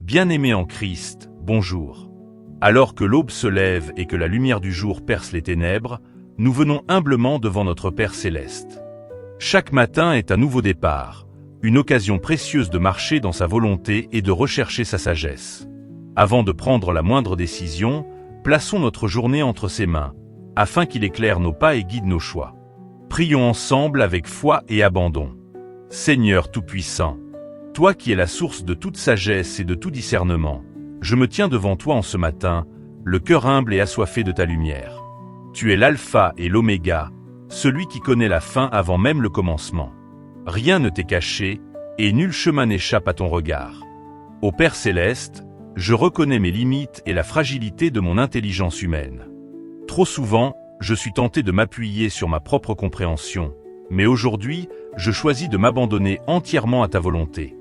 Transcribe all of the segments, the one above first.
Bien-aimés en Christ, bonjour. Alors que l'aube se lève et que la lumière du jour perce les ténèbres, nous venons humblement devant notre Père Céleste. Chaque matin est un nouveau départ, une occasion précieuse de marcher dans sa volonté et de rechercher sa sagesse. Avant de prendre la moindre décision, plaçons notre journée entre ses mains, afin qu'il éclaire nos pas et guide nos choix. Prions ensemble avec foi et abandon. Seigneur Tout-Puissant, toi qui es la source de toute sagesse et de tout discernement, je me tiens devant toi en ce matin, le cœur humble et assoiffé de ta lumière. Tu es l'alpha et l'oméga, celui qui connaît la fin avant même le commencement. Rien ne t'est caché, et nul chemin n'échappe à ton regard. Ô Père Céleste, je reconnais mes limites et la fragilité de mon intelligence humaine. Trop souvent, je suis tenté de m'appuyer sur ma propre compréhension, mais aujourd'hui, je choisis de m'abandonner entièrement à ta volonté.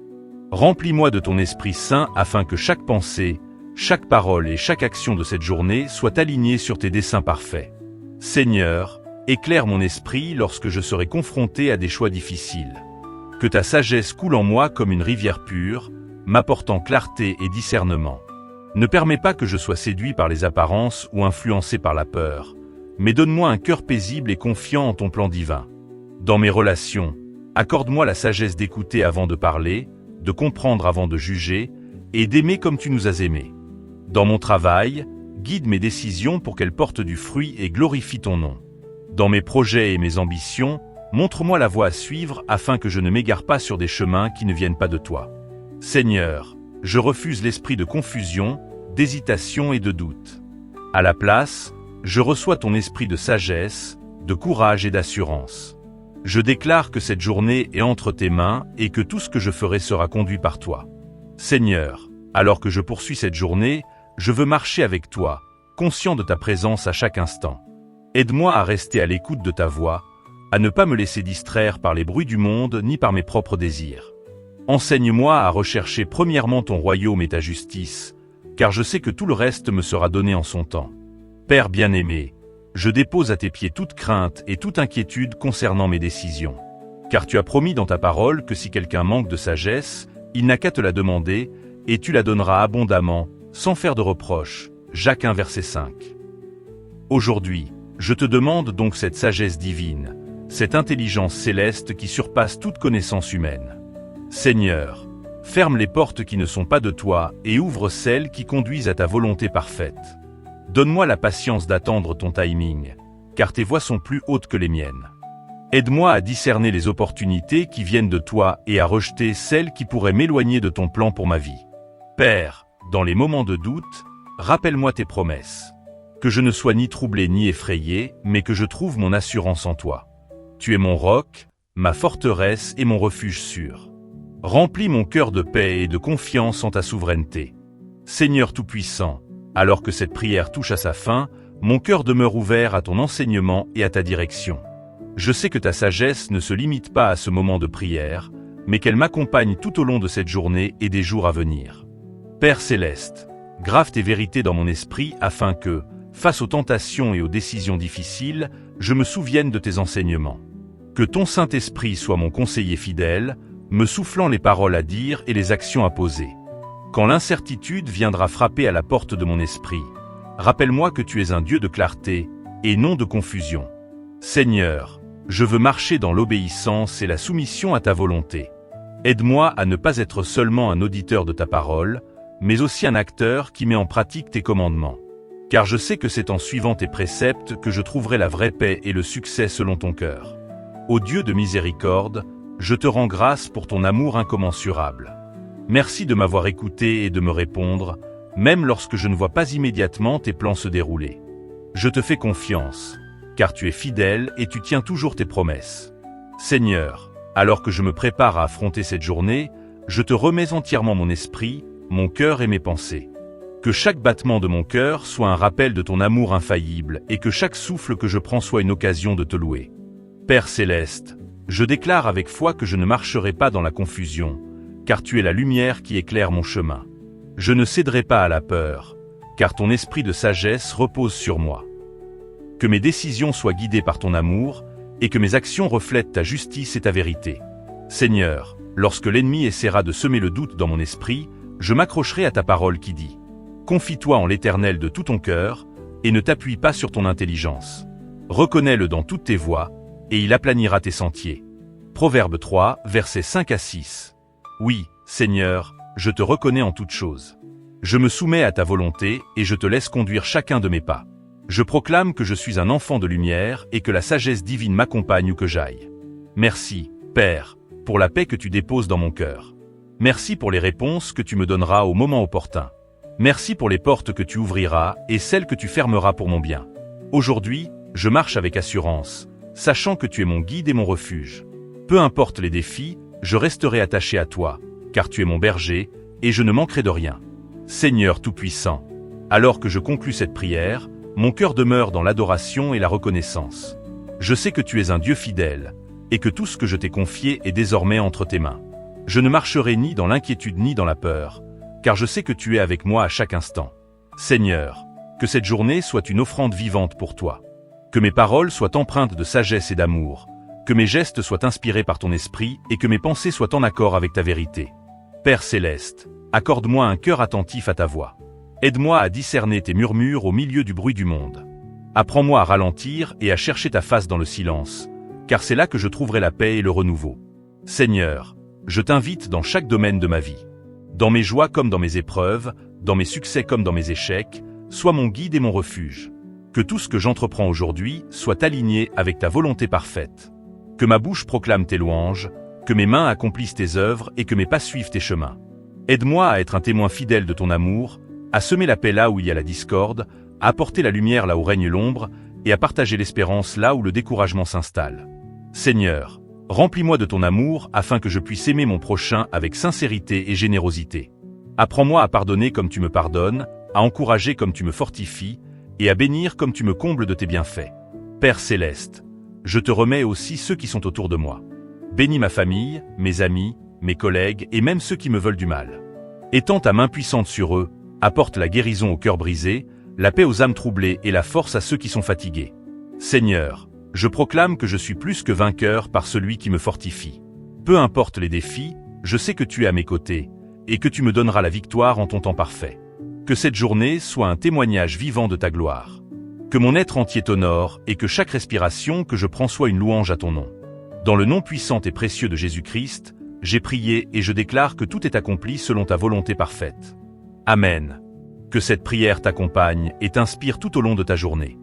Remplis-moi de ton Esprit Saint afin que chaque pensée, chaque parole et chaque action de cette journée soient alignées sur tes desseins parfaits. Seigneur, éclaire mon esprit lorsque je serai confronté à des choix difficiles. Que ta sagesse coule en moi comme une rivière pure, m'apportant clarté et discernement. Ne permets pas que je sois séduit par les apparences ou influencé par la peur, mais donne-moi un cœur paisible et confiant en ton plan divin. Dans mes relations, accorde-moi la sagesse d'écouter avant de parler, de comprendre avant de juger, et d'aimer comme tu nous as aimés. Dans mon travail, guide mes décisions pour qu'elles portent du fruit et glorifient ton nom. Dans mes projets et mes ambitions, montre-moi la voie à suivre afin que je ne m'égare pas sur des chemins qui ne viennent pas de toi. Seigneur, je refuse l'esprit de confusion, d'hésitation et de doute. À la place, je reçois ton esprit de sagesse, de courage et d'assurance. Je déclare que cette journée est entre tes mains et que tout ce que je ferai sera conduit par toi. Seigneur, alors que je poursuis cette journée, je veux marcher avec toi, conscient de ta présence à chaque instant. Aide-moi à rester à l'écoute de ta voix, à ne pas me laisser distraire par les bruits du monde ni par mes propres désirs. Enseigne-moi à rechercher premièrement ton royaume et ta justice, car je sais que tout le reste me sera donné en son temps. Père bien-aimé, je dépose à tes pieds toute crainte et toute inquiétude concernant mes décisions. Car tu as promis dans ta parole que si quelqu'un manque de sagesse, il n'a qu'à te la demander, et tu la donneras abondamment, sans faire de reproche. Jacques 1 verset 5. Aujourd'hui, je te demande donc cette sagesse divine, cette intelligence céleste qui surpasse toute connaissance humaine. Seigneur, ferme les portes qui ne sont pas de toi et ouvre celles qui conduisent à ta volonté parfaite. Donne-moi la patience d'attendre ton timing, car tes voies sont plus hautes que les miennes. Aide-moi à discerner les opportunités qui viennent de toi et à rejeter celles qui pourraient m'éloigner de ton plan pour ma vie. Père, dans les moments de doute, rappelle-moi tes promesses. Que je ne sois ni troublé ni effrayé, mais que je trouve mon assurance en toi. Tu es mon roc, ma forteresse et mon refuge sûr. Remplis mon cœur de paix et de confiance en ta souveraineté. Seigneur Tout-Puissant, alors que cette prière touche à sa fin, mon cœur demeure ouvert à ton enseignement et à ta direction. Je sais que ta sagesse ne se limite pas à ce moment de prière, mais qu'elle m'accompagne tout au long de cette journée et des jours à venir. Père Céleste, grave tes vérités dans mon esprit afin que, face aux tentations et aux décisions difficiles, je me souvienne de tes enseignements. Que ton Saint-Esprit soit mon conseiller fidèle, me soufflant les paroles à dire et les actions à poser. Quand l'incertitude viendra frapper à la porte de mon esprit, rappelle-moi que tu es un Dieu de clarté et non de confusion. Seigneur, je veux marcher dans l'obéissance et la soumission à ta volonté. Aide-moi à ne pas être seulement un auditeur de ta parole, mais aussi un acteur qui met en pratique tes commandements. Car je sais que c'est en suivant tes préceptes que je trouverai la vraie paix et le succès selon ton cœur. Ô Dieu de miséricorde, je te rends grâce pour ton amour incommensurable. Merci de m'avoir écouté et de me répondre, même lorsque je ne vois pas immédiatement tes plans se dérouler. Je te fais confiance, car tu es fidèle et tu tiens toujours tes promesses. Seigneur, alors que je me prépare à affronter cette journée, je te remets entièrement mon esprit, mon cœur et mes pensées. Que chaque battement de mon cœur soit un rappel de ton amour infaillible et que chaque souffle que je prends soit une occasion de te louer. Père Céleste, je déclare avec foi que je ne marcherai pas dans la confusion, car tu es la lumière qui éclaire mon chemin. Je ne céderai pas à la peur, car ton esprit de sagesse repose sur moi. Que mes décisions soient guidées par ton amour, et que mes actions reflètent ta justice et ta vérité. Seigneur, lorsque l'ennemi essaiera de semer le doute dans mon esprit, Je m'accrocherai à ta parole qui dit « Confie-toi en l'Éternel de tout ton cœur, et ne t'appuie pas sur ton intelligence. Reconnais-le dans toutes tes voies, et il aplanira tes sentiers. » Proverbe 3, versets 5 à 6. Oui, Seigneur, je te reconnais en toutes choses. Je me soumets à ta volonté et je te laisse conduire chacun de mes pas. Je proclame que je suis un enfant de lumière et que la sagesse divine m'accompagne où que j'aille. Merci, Père, pour la paix que tu déposes dans mon cœur. Merci pour les réponses que tu me donneras au moment opportun. Merci pour les portes que tu ouvriras et celles que tu fermeras pour mon bien. Aujourd'hui, je marche avec assurance, sachant que tu es mon guide et mon refuge. Peu importe les défis, je resterai attaché à toi, car tu es mon berger, et je ne manquerai de rien. Seigneur Tout-Puissant, alors que je conclus cette prière, mon cœur demeure dans l'adoration et la reconnaissance. Je sais que tu es un Dieu fidèle, et que tout ce que je t'ai confié est désormais entre tes mains. Je ne marcherai ni dans l'inquiétude ni dans la peur, car je sais que tu es avec moi à chaque instant. Seigneur, que cette journée soit une offrande vivante pour toi. Que mes paroles soient empreintes de sagesse et d'amour, que mes gestes soient inspirés par ton esprit et que mes pensées soient en accord avec ta vérité. Père céleste, accorde-moi un cœur attentif à ta voix. Aide-moi à discerner tes murmures au milieu du bruit du monde. Apprends-moi à ralentir et à chercher ta face dans le silence, car c'est là que je trouverai la paix et le renouveau. Seigneur, je t'invite dans chaque domaine de ma vie. Dans mes joies comme dans mes épreuves, dans mes succès comme dans mes échecs, sois mon guide et mon refuge. Que tout ce que j'entreprends aujourd'hui soit aligné avec ta volonté parfaite. Que ma bouche proclame tes louanges, que mes mains accomplissent tes œuvres et que mes pas suivent tes chemins. Aide-moi à être un témoin fidèle de ton amour, à semer la paix là où il y a la discorde, à apporter la lumière là où règne l'ombre, et à partager l'espérance là où le découragement s'installe. Seigneur, remplis-moi de ton amour afin que je puisse aimer mon prochain avec sincérité et générosité. Apprends-moi à pardonner comme tu me pardonnes, à encourager comme tu me fortifies, et à bénir comme tu me combles de tes bienfaits. Père céleste, je te remets aussi ceux qui sont autour de moi. Bénis ma famille, mes amis, mes collègues et même ceux qui me veulent du mal. Étends ta main puissante sur eux, apporte la guérison aux cœurs brisés, la paix aux âmes troublées et la force à ceux qui sont fatigués. Seigneur, je proclame que je suis plus que vainqueur par celui qui me fortifie. Peu importe les défis, je sais que tu es à mes côtés, et que tu me donneras la victoire en ton temps parfait. Que cette journée soit un témoignage vivant de ta gloire. Que mon être entier t'honore et que chaque respiration que je prends soit une louange à ton nom. Dans le nom puissant et précieux de Jésus-Christ, j'ai prié et je déclare que tout est accompli selon ta volonté parfaite. Amen. Que cette prière t'accompagne et t'inspire tout au long de ta journée.